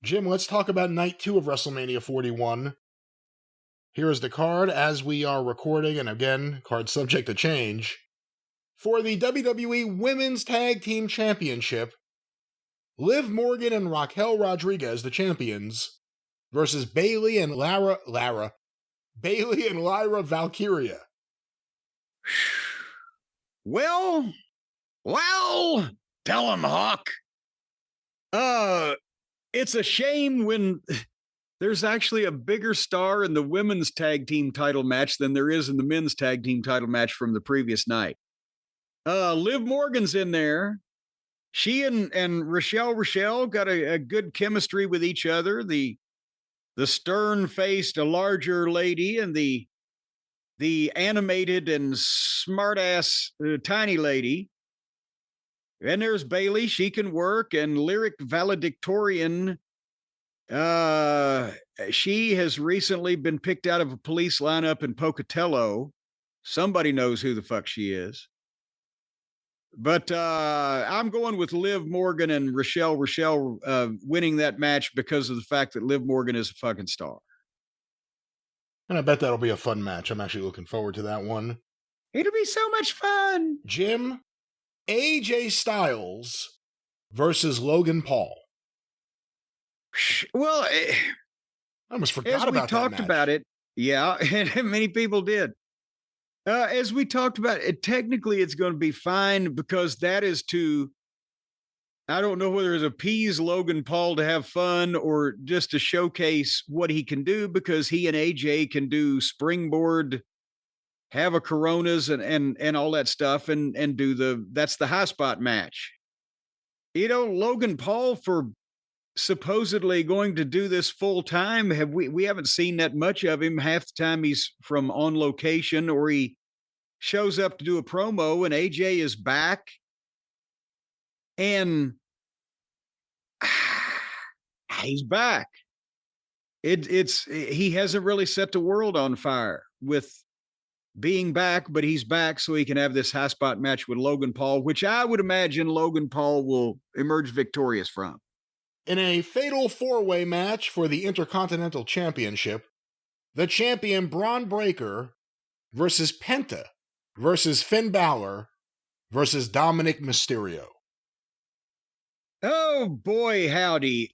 Jim, let's talk about night 2 of WrestleMania 41. Here is the card as we are recording, and again, card subject to change. For the WWE Women's Tag Team Championship, Liv Morgan and Raquel Rodriguez, the champions, versus Bayley and Lyra Valkyria. Well, tell him, Hawk. It's a shame when there's actually a bigger star in the women's tag team title match than there is in the men's tag team title match from the previous night. Liv Morgan's in there. She and Rochelle got a good chemistry with each other. The stern-faced, a larger lady, and the animated and smart-ass tiny lady. And there's Bayley. She can work. And Lyric Valedictorian, she has recently been picked out of a police lineup in Pocatello. Somebody knows who the fuck she is. But I'm going with Liv Morgan and Rochelle winning that match because of the fact that Liv Morgan is a fucking star. And I bet that'll be a fun match. I'm actually looking forward to that one. It'll be so much fun. Jim, AJ Styles versus Logan Paul. Well, I almost forgot about that match. As we talked about it, yeah, and many people did. As we talked about it, technically it's going to be fine because that is to, I don't know whether it's appease Logan Paul to have fun or just to showcase what he can do, because he and AJ can do springboard, have a Coronas and all that stuff and do that's the high spot match. You know, Logan Paul, for supposedly going to do this full time, we haven't seen that much of him. Half the time he's from on location or he shows up to do a promo, and AJ is back. And he's back. He hasn't really set the world on fire with being back, but he's back so he can have this high spot match with Logan Paul, which I would imagine Logan Paul will emerge victorious from. In a fatal 4-way match for the Intercontinental Championship, the champion Braun Breaker versus Penta versus Finn Balor versus Dominic Mysterio. Oh boy, howdy.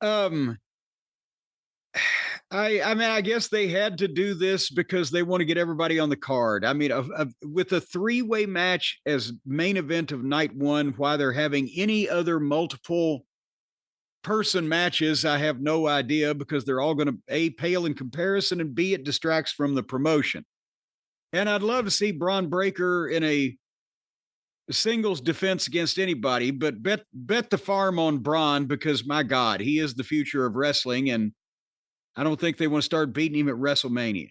I guess they had to do this because they want to get everybody on the card. I mean, with a 3-way match as main event of night 1, why they're having any other multiple person matches, I have no idea, because they're all going to A, pale in comparison, and B, it distracts from the promotion. And I'd love to see Braun Breaker in a singles defense against anybody, but bet the farm on Braun, because my God, he is the future of wrestling, and I don't think they want to start beating him at WrestleMania.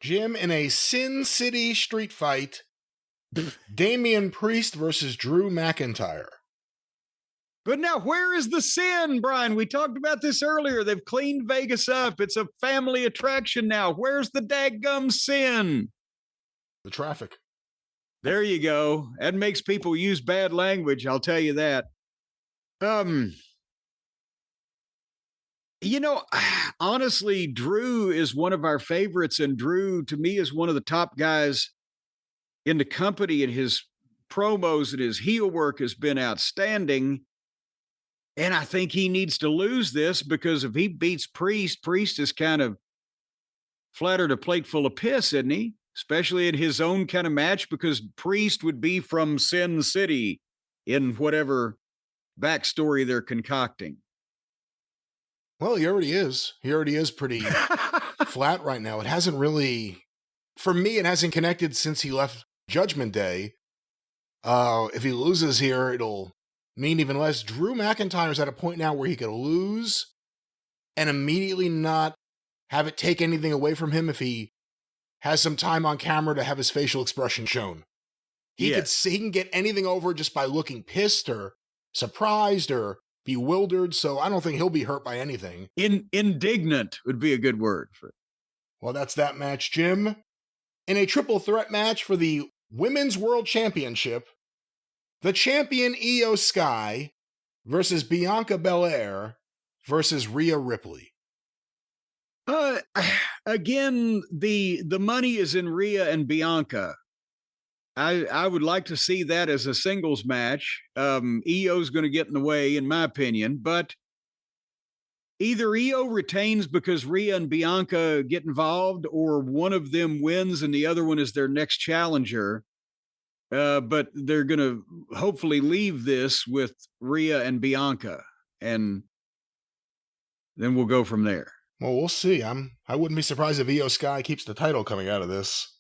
Jim, in a Sin City street fight, Damian Priest versus Drew McIntyre. But now, where is the sin, Brian? We talked about this earlier. They've cleaned Vegas up. It's a family attraction now. Where's the daggum sin? The traffic. There you go. That makes people use bad language, I'll tell you that. You know, honestly, Drew is one of our favorites, and Drew, to me, is one of the top guys in the company, and his promos and his heel work has been outstanding. And I think he needs to lose this, because if he beats Priest is kind of flattered a plate full of piss, isn't he? Especially in his own kind of match, because Priest would be from Sin City in whatever backstory they're concocting. Well, he already is. He already is pretty flat right now. It hasn't really, for me, it hasn't connected since he left Judgment Day. If he loses here, it'll mean even less. Drew McIntyre's at a point now where he could lose and immediately not have it take anything away from him if he has some time on camera to have his facial expression shown. He can get anything over just by looking pissed or surprised or bewildered, so I don't think he'll be hurt by anything. Indignant would be a good word for it. Well, that's that match, Jim. In a triple threat match for the Women's World Championship, the champion Io Sky versus Bianca Belair versus Rhea Ripley. Uh, again, the money is in Rhea and Bianca. I would like to see that as a singles match. EO's going to get in the way, in my opinion, but either EO retains because Rhea and Bianca get involved, or one of them wins and the other one is their next challenger. But they're going to hopefully leave this with Rhea and Bianca, and then we'll go from there. Well, we'll see. I wouldn't be surprised if Io Sky keeps the title coming out of this.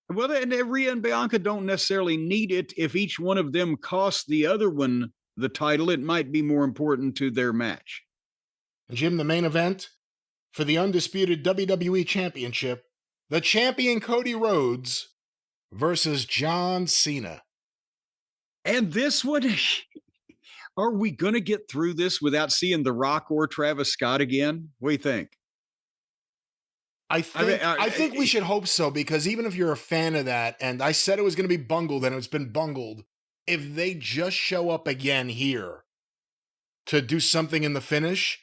Well, and Rhea and Bianca don't necessarily need it. If each one of them costs the other one the title, it might be more important to their match. Jim, the main event for the undisputed WWE Championship, the champion Cody Rhodes versus John Cena. And this one, are we going to get through this without seeing The Rock or Travis Scott again? What do you think? I think we should hope so, because even if you're a fan of that, and I said it was going to be bungled and it's been bungled, if they just show up again here to do something in the finish,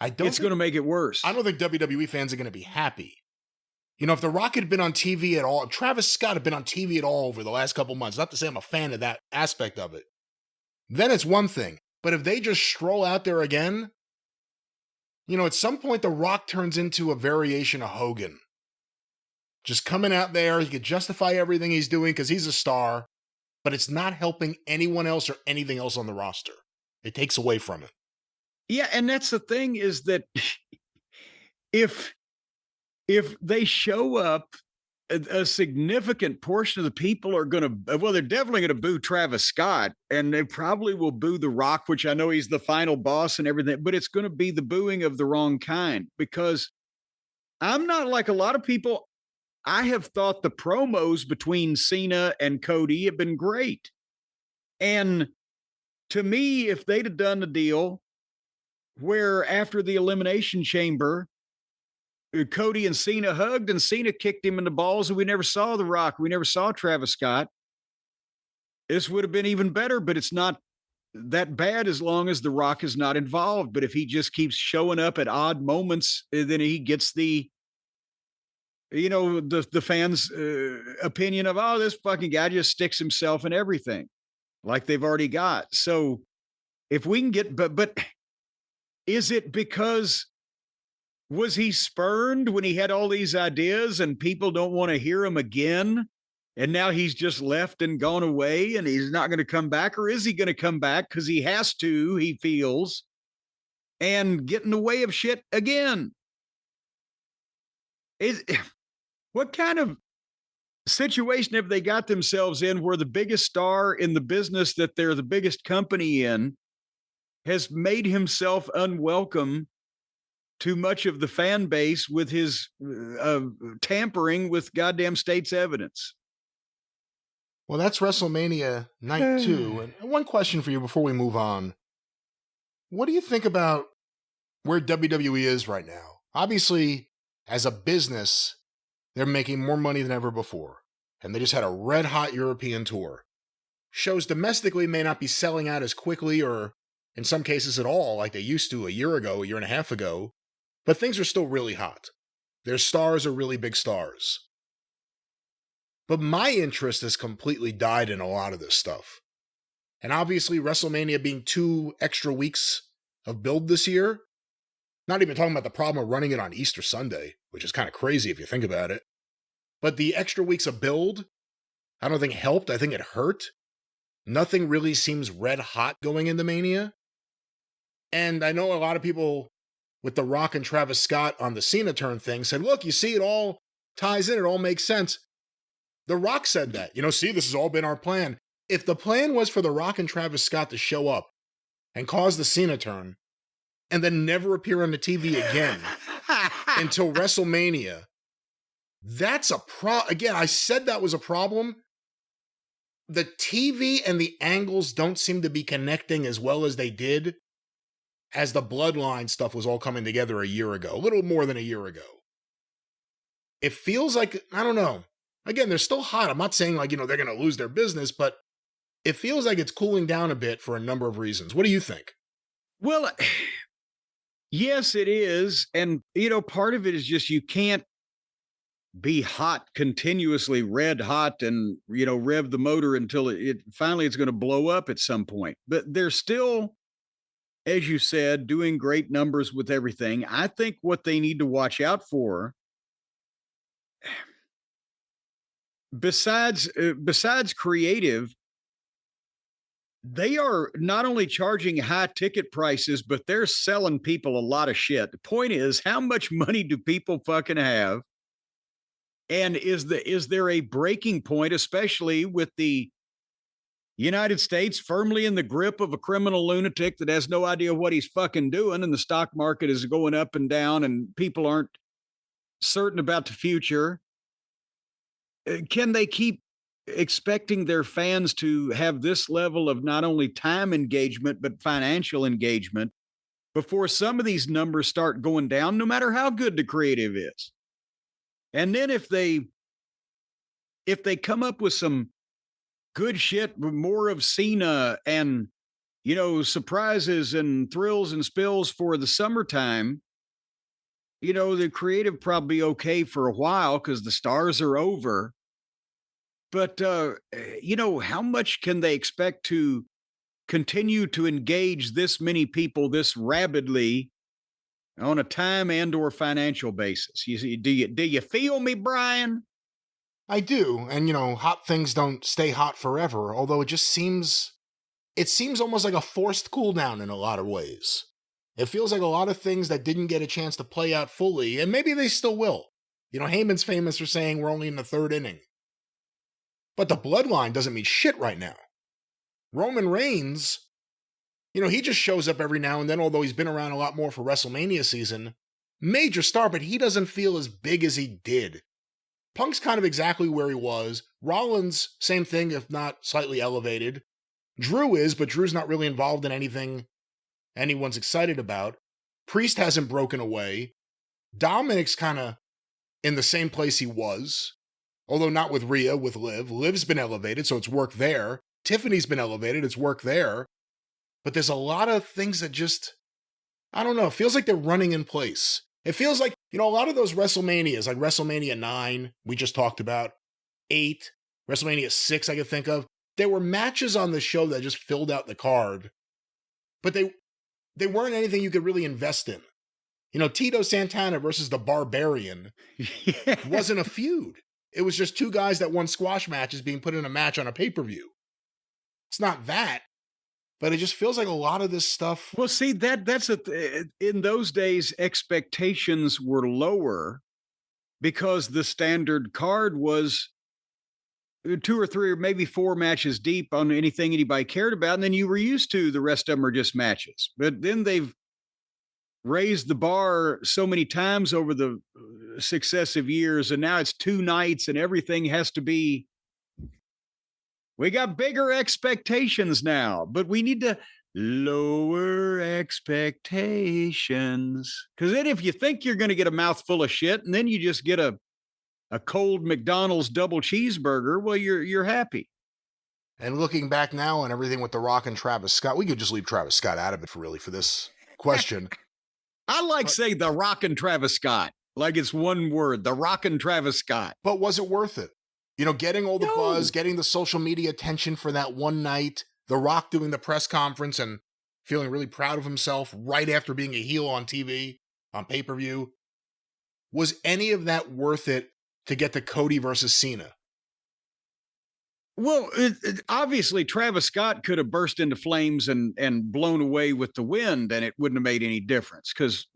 it's going to make it worse. I don't think WWE fans are going to be happy. You know, if The Rock had been on TV at all, if Travis Scott had been on TV at all over the last couple months, not to say I'm a fan of that aspect of it, then it's one thing. But if they just stroll out there again, you know, at some point, The Rock turns into a variation of Hogan. Just coming out there, he could justify everything he's doing because he's a star, but it's not helping anyone else or anything else on the roster. It takes away from it. Yeah, and that's the thing, is that if they show up, a significant portion of the people are going to, well, they're definitely going to boo Travis Scott, and they probably will boo The Rock, which I know he's the final boss and everything, but it's going to be the booing of the wrong kind, because I'm not like a lot of people. I have thought the promos between Cena and Cody have been great. And to me, if they'd have done the deal where after the Elimination Chamber, Cody and Cena hugged and Cena kicked him in the balls, and we never saw The Rock, we never saw Travis Scott, this would have been even better. But it's not that bad as long as The Rock is not involved. But if he just keeps showing up at odd moments, then he gets the, you know, the fans' opinion of, oh, this fucking guy just sticks himself in everything, like they've already got. So if we can get, but is it because, was he spurned when he had all these ideas and people don't want to hear him again? And now he's just left and gone away and he's not going to come back? Or is he going to come back because he has to, he feels, and get in the way of shit again? What kind of situation have they got themselves in where the biggest star in the business that they're the biggest company in has made himself unwelcome to much of the fan base with his tampering with goddamn state's evidence? Well, that's WrestleMania night 2. And one question for you before we move on. What do you think about where WWE is right now? Obviously, as a business, they're making more money than ever before. And they just had a red-hot European tour. Shows domestically may not be selling out as quickly or, in some cases, at all like they used to a year ago, a year and a half ago. But things are still really hot. Their stars are really big stars. But my interest has completely died in a lot of this stuff. And obviously, WrestleMania being 2 extra weeks of build this year, not even talking about the problem of running it on Easter Sunday, which is kind of crazy if you think about it. But the extra weeks of build, I don't think helped. I think it hurt. Nothing really seems red hot going into Mania. And I know a lot of people with The Rock and Travis Scott on the Cena turn thing said, look, you see, it all ties in, it all makes sense. The Rock said that, see, this has all been our plan. If the plan was for The Rock and Travis Scott to show up and cause the Cena turn and then never appear on the TV again until WrestleMania, that's a again, I said that was a problem. The TV and the angles don't seem to be connecting as well as they did as the Bloodline stuff was all coming together a year ago, a little more than a year ago. It feels like, I don't know. Again, they're still hot. I'm not saying like, they're going to lose their business, but it feels like it's cooling down a bit for a number of reasons. What do you think? Well, yes, it is. And, part of it is just you can't be hot continuously, red hot, and, rev the motor until it finally it's going to blow up at some point. But they're still, as you said, doing great numbers with everything. I think what they need to watch out for, besides creative, they are not only charging high ticket prices, but they're selling people a lot of shit. The point is, how much money do people fucking have? And is there a breaking point, especially with the United States firmly in the grip of a criminal lunatic that has no idea what he's fucking doing, and the stock market is going up and down, and people aren't certain about the future? Can they keep expecting their fans to have this level of not only time engagement but financial engagement before some of these numbers start going down, no matter how good the creative is? And then if they come up with some good shit, more of Cena and, surprises and thrills and spills for the summertime, the creative probably okay for a while because the stars are over. But, how much can they expect to continue to engage this many people this rapidly on a time and or financial basis? You see, do you feel me, Brian? I do. And, hot things don't stay hot forever, although it seems almost like a forced cool down in a lot of ways. It feels like a lot of things that didn't get a chance to play out fully, and maybe they still will. Heyman's famous for saying we're only in the third inning. But the bloodline doesn't mean shit right now. Roman Reigns, he just shows up every now and then, although he's been around a lot more for WrestleMania season. Major star, but he doesn't feel as big as he did. Punk's kind of exactly where he was. Rollins, same thing, if not slightly elevated. Drew is, but Drew's not really involved in anything anyone's excited about. Priest hasn't broken away. Dominic's kind of in the same place he was, although not with Rhea, with Liv. Liv's been elevated, so it's work there. Tiffany's been elevated, it's work there. But there's a lot of things that just, I don't know, it feels like they're running in place. It feels like, a lot of those WrestleManias, like WrestleMania 9, we just talked about, 8, WrestleMania 6, I could think of. There were matches on the show that just filled out the card, but they weren't anything you could really invest in. Tito Santana versus the Barbarian wasn't a feud. It was just two guys that won squash matches being put in a match on a pay-per-view. It's not that, but it just feels like a lot of this stuff. Well, see, that's in those days, expectations were lower because the standard card was 2 or 3 or maybe 4 matches deep on anything anybody cared about. And then you were used to the rest of them are just matches. But then they've raised the bar so many times over the successive years. And now it's 2 nights and everything has to be. We got bigger expectations now, but we need to lower expectations. Because then if you think you're going to get a mouthful of shit and then you just get a cold McDonald's double cheeseburger, well, you're happy. And looking back now on everything with The Rock and Travis Scott, we could just leave Travis Scott out of it for this question. I like saying The Rock and Travis Scott, like it's one word, The Rock and Travis Scott. But was it worth it? Getting all the buzz, getting the social media attention for that one night, The Rock doing the press conference and feeling really proud of himself right after being a heel on TV, on pay-per-view. Was any of that worth it to get to Cody versus Cena? Well, obviously, Travis Scott could have burst into flames and blown away with the wind, and it wouldn't have made any difference because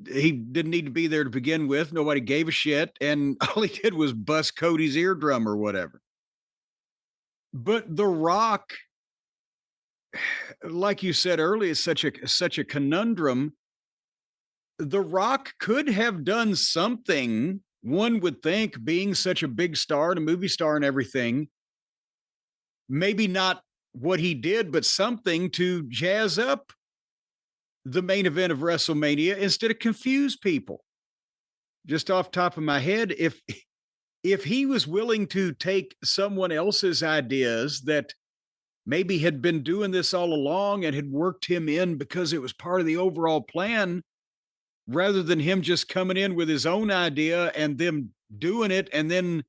he didn't need to be there to begin with. Nobody gave a shit, and all he did was bust Cody's eardrum or whatever. But The Rock, like you said earlier, is such a conundrum. The Rock could have done something, one would think, being such a big star and a movie star and everything. Maybe not what he did, but something to jazz up the main event of WrestleMania instead of confuse people. Just off top of my head, if he was willing to take someone else's ideas that maybe had been doing this all along and had worked him in because it was part of the overall plan rather than him just coming in with his own idea and them doing it. And then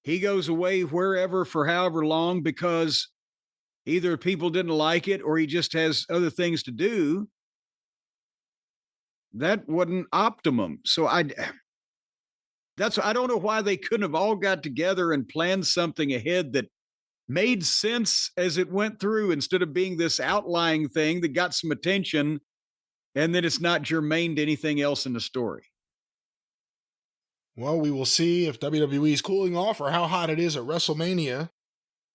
he goes away wherever for however long because either people didn't like it or he just has other things to do. That wasn't optimum. So I don't know why they couldn't have all got together and planned something ahead that made sense as it went through instead of being this outlying thing that got some attention and then it's not germane to anything else in the story. Well, we will see if WWE is cooling off or how hot it is at WrestleMania.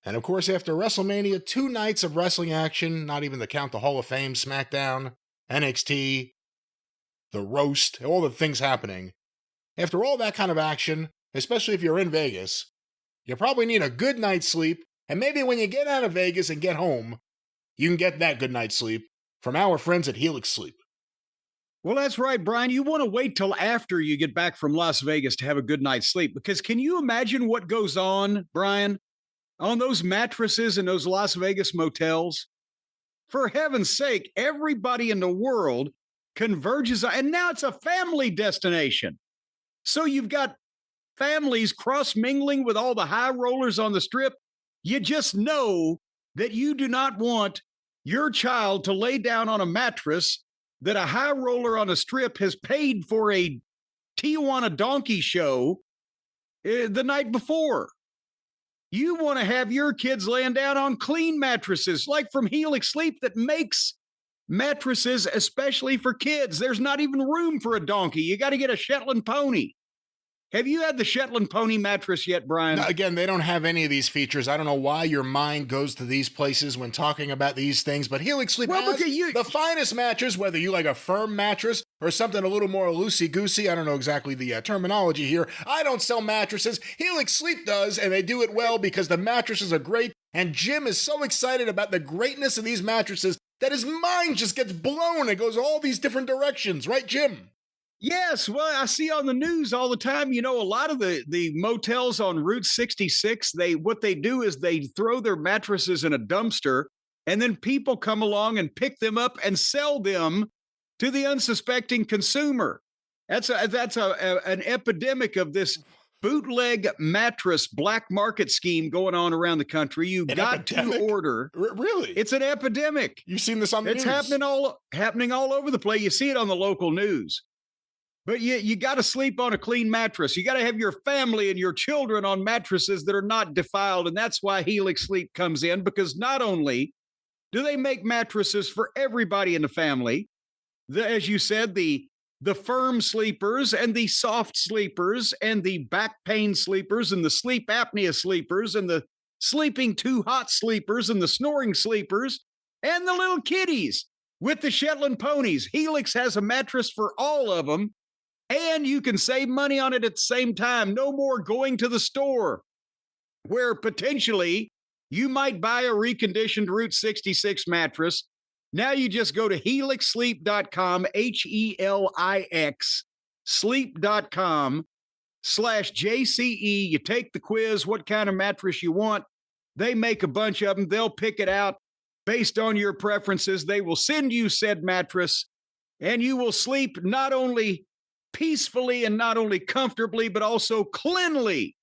And of course, after WrestleMania, 2 nights of wrestling action, not even to count the Hall of Fame, SmackDown, NXT, the roast, all the things happening. After all that kind of action, especially if you're in Vegas, you probably need a good night's sleep. And maybe when you get out of Vegas and get home, you can get that good night's sleep from our friends at Helix Sleep. Well, that's right, Brian. You want to wait till after you get back from Las Vegas to have a good night's sleep because can you imagine what goes on, Brian, on those mattresses in those Las Vegas motels? For heaven's sake, everybody in the world converges, and now it's a family destination. So you've got families cross mingling with all the high rollers on the strip. You just know that you do not want your child to lay down on a mattress that a high roller on a strip has paid for a Tijuana donkey show the night before. You want to have your kids laying down on clean mattresses, like from Helix Sleep that makes mattresses especially for kids. There's not even room for a donkey. You got to get a Shetland pony. Have you had the Shetland pony mattress yet, Brian? Now, again, they don't have any of these features. I don't know why your mind goes to these places when talking about these things, but Helix Sleep has the finest mattress, whether you like a firm mattress or something a little more loosey-goosey. I don't know exactly the terminology here. I don't sell mattresses. Helix Sleep does, and they do it well because the mattresses are great, and Jim is so excited about the greatness of these mattresses that his mind just gets blown and goes all these different directions. Right, Jim? Yes, well, I see on the news all the time, a lot of the motels on Route 66, what they do is they throw their mattresses in a dumpster and then people come along and pick them up and sell them to the unsuspecting consumer. That's an epidemic of this bootleg mattress black market scheme going on around the country. You got to order. Really? It's an epidemic. You've seen this on the news. It's happening all over the place. You see it on the local news. But you got to sleep on a clean mattress. You got to have your family and your children on mattresses that are not defiled. And that's why Helix Sleep comes in, because not only do they make mattresses for everybody in the family, as you said, the firm sleepers and the soft sleepers and the back pain sleepers and the sleep apnea sleepers and the sleeping too hot sleepers and the snoring sleepers and the little kitties with the Shetland ponies. Helix has a mattress for all of them. And you can save money on it at the same time. No more going to the store where potentially you might buy a reconditioned Route 66 mattress. Now you just go to helixsleep.com, HELIX, sleep.com/JCE. You take the quiz, what kind of mattress you want. They make a bunch of them. They'll pick it out based on your preferences. They will send you said mattress, and you will sleep not only peacefully and not only comfortably, but also cleanly.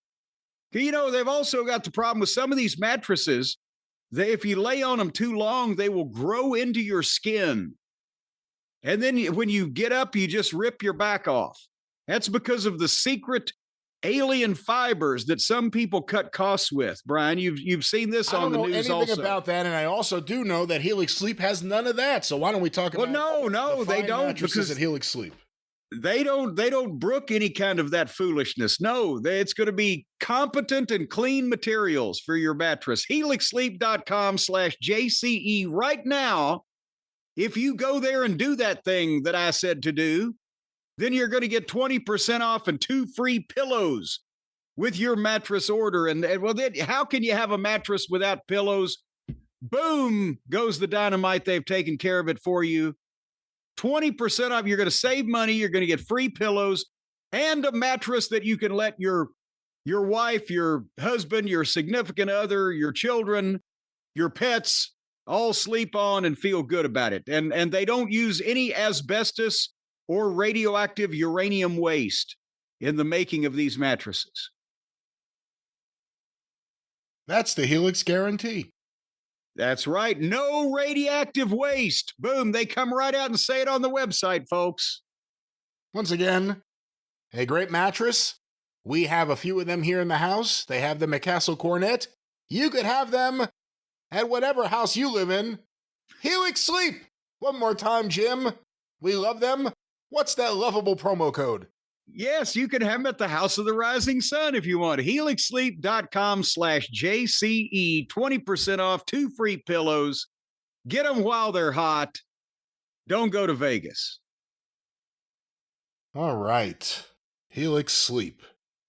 They've also got the problem with some of these mattresses. If you lay on them too long, they will grow into your skin. And then when you get up, you just rip your back off. That's because of the secret alien fibers that some people cut costs with. Brian, you've seen this on the news also. I don't know anything about that, and I also do know that Helix Sleep has none of that. So why don't we talk about no, they don't, mattresses at Helix Sleep? They don't brook any kind of that foolishness. No, it's going to be competent and clean materials for your mattress. HelixSleep.com/JCE right now. If you go there and do that thing that I said to do, then you're going to get 20% off and 2 free pillows with your mattress order. And then how can you have a mattress without pillows? Boom goes the dynamite. They've taken care of it for you. 20% off. You're going to save money. You're going to get free pillows and a mattress that you can let your wife, your husband, your significant other, your children your pets all sleep on and feel good about it. And they don't use any asbestos or radioactive uranium waste in the making of these mattresses. That's the Helix guarantee. That's right. No radioactive waste. Boom. They come right out and say it on the website, folks. Once again, a great mattress. We have a few of them here in the house. They have them at Castle Cornette. You could have them at whatever house you live in. Helix Sleep. One more time, Jim. We love them. What's that lovable promo code? Yes, you can have them at the House of the Rising Sun if you want. HelixSleep.com/JCE. 20% off, 2 free pillows. Get them while they're hot. Don't go to Vegas. All right. Helix Sleep.